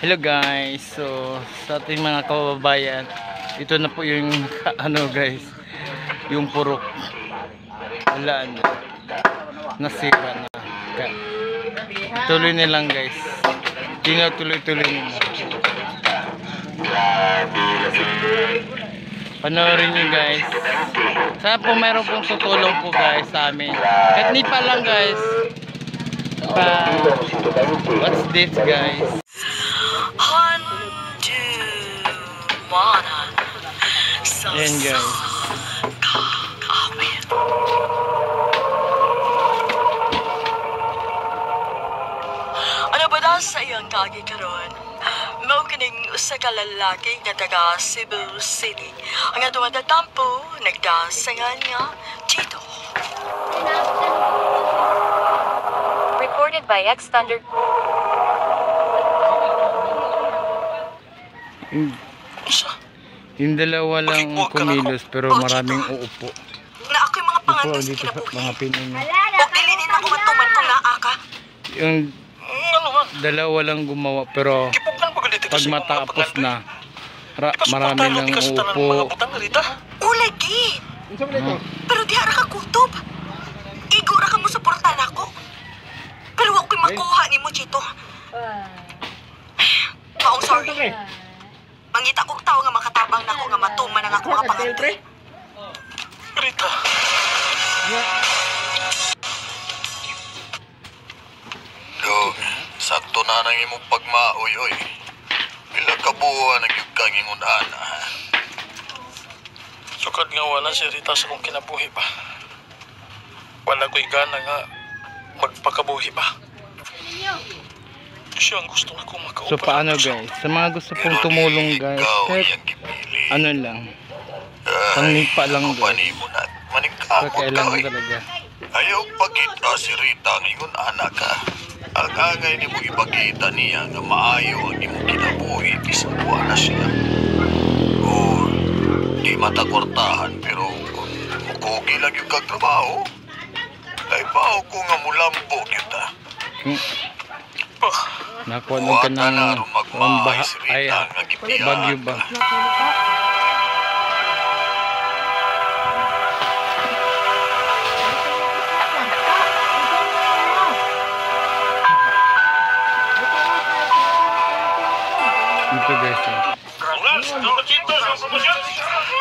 Hello guys, so sa ating mga kababayan, ito na po yung ano guys, yung purok. Wala na, nasira na. Tuloy nilang guys, tinutuloy-tuloy nila. Panoorin nyo guys. Sana po mayroon pong tutulong po guys sa amin. Kahit nipa lang guys. What's this guys? Ayan guys. Ano ba daw sa iyang kagi karon? Mao kining usa ka lalaki nga taga Cebu City. Ang atong nagtampo, nagdasangan nga Chito. Recorded by X Thunder. Yung dalawa lang kumilos pero maraming uupo. Na ako yung mga pangantos Dito sa kinabuhi. mga Pinoy. O dilinin ako matuman kung naa ka. Yung dalawa lang gumawa pero pag matapos na marami lang uupo. Ulagi! Pero di hara ka kutob. Igura ka mo suportan ako. Pero wag ko'y makuha ni mo, Chito. Maong sorry. Mangita kong tao nga makatabang na ko nga matuman ang ako mga pangantri. Rita. Dog, sakto na nang imong pagmaoy, oy. Pila ka buwan ang yung kang ingon ana. Sukad nga wala si Rita sa kong kinabuhi pa. Wala ko'y gana nga magpakabuhi pa. Siya ang gusto na kong makaupan. So paano guys? Sa mga gusto pong tumulong guys, kahit ano lang, pangnipa lang guys. So kailangan talaga. Ayaw pagkita si Rita ang ingon ana ka. Ang angay ni mo ipakita niya nga maayo ang imong kinabuhi bisan wala siya. O di matakortahan pero mukugi lang yung kagtrabaho. Kay pao ko nga mulambo kita. Nakuha nung ka ng bagyo ba? Ito guys.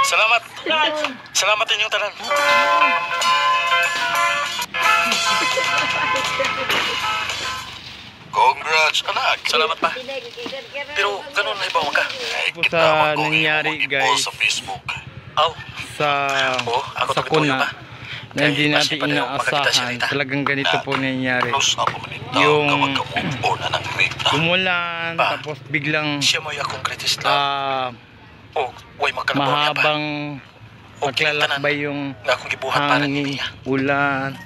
Salamat. Salamat inyong tanan. Congrats, anak. Salamat pa. Pero ganun na ibaw ka. Sa nangyari guys Sa Facebook. Aw, sa ako sa kuna na hindi natin inaasahan, talagang ganito po nangyari. Yung umulan tapos biglang siya mo yung konkretista. Way makalabaw pa. mahabang maglalakbay yung Nga akong gibuhat para hangin, niya. ulan.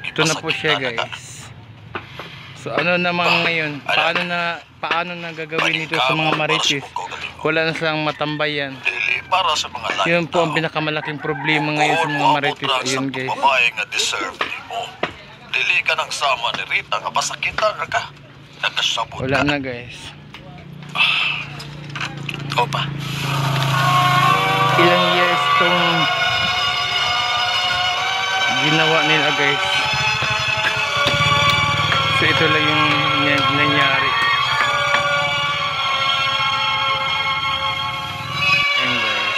Ito na po siya guys. So ano naman ngayon? Paano na gagawin ito sa mga marites? Wala na silang matambayan. Para sa mga lahat. Yun po ang pinakamalaking problema ngayon sa mga marites. Ayun guys. Babae nga deserve mo. Dili ka nang sama ni Rita nga pasakitan ra ka. Nagkasabot Wala ka. na guys. Opa. Ilang years tong ginawa nila guys. So ito lang yung nangyari. Ayan guys.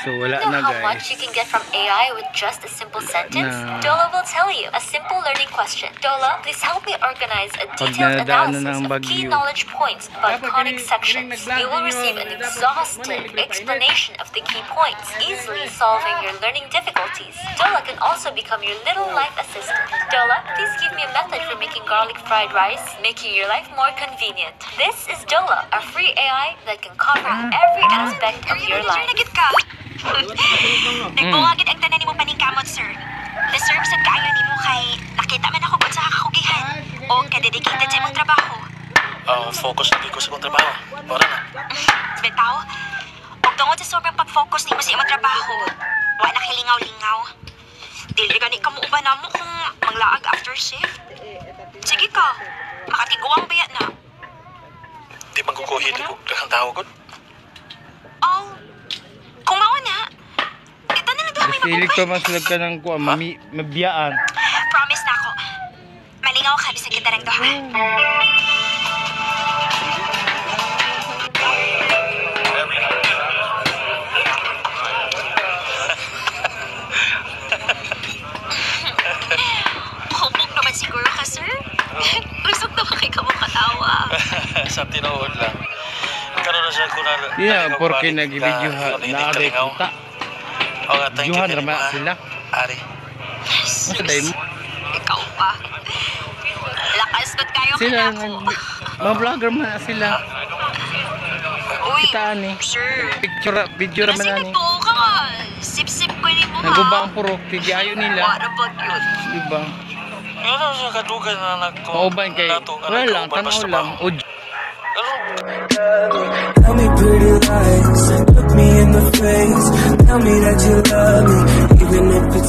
So wala You na know how much guys. you can get from AI with just a simple sentence? Na. Dola will tell you. A simple learning question. Dola, please help me organize a detailed nadaanan analysis ng of key bagyo. knowledge points about conic sections. You will receive an exhaustive explanation of the key points, easily solving your learning difficulties. Dola can also become your little life assistant. Dola, please give me a method for making garlic fried rice, making your life more convenient. This is Dola, a free AI that can cover every aspect of your life. Nagbungagid ang tanan nimo paningkamot, sir. Deserve sa kaayo nimo kay nakita man ako sa kakakugihan o ka-dedicated sa imong trabaho. Focus na ko sa kong trabaho. Para na. Betaw, ug tungod sa sobrang pag-focus nimo sa imong trabaho, wa na kilingaw-lingaw. Dili gani ka mo uban namo kung manglaag after shift. Sige ka, makatiguang baya na. di magkukuhid ko ang tao ko. Oh, kung mao na, ito na lang daw may Silig magkukuha. pa man sila ka ng kuha, mabiyaan. Promise na ako. Malingaw ka, bisag kita ng doha. Hupog naman siguro ka, sir. Gusto ko naman kay ka mong katawa. Sa tinuod lang. Karoon na siya kung Yeah, porque nag-video ha, naagay kita. O nga, thank you. Yuhan naman sila. Ari. Masa day mo? Ikaw pa. Lakas ba't kayo Sila, ka na ako? mga vlogger man na sila. Uy, Kitaan eh. sir. Video naman Kasi na ni. nagtuo ka nga. Sip-sip ko ni mo ha. Naguba ang purok, tigiayo nila. Wala ba yun? Diba? Ano siya kadugan na nagko? Mauban kay, wala lang, tanaw lang. O, Tell me pretty lies, look me in the face. Tell me that you love me, even if it's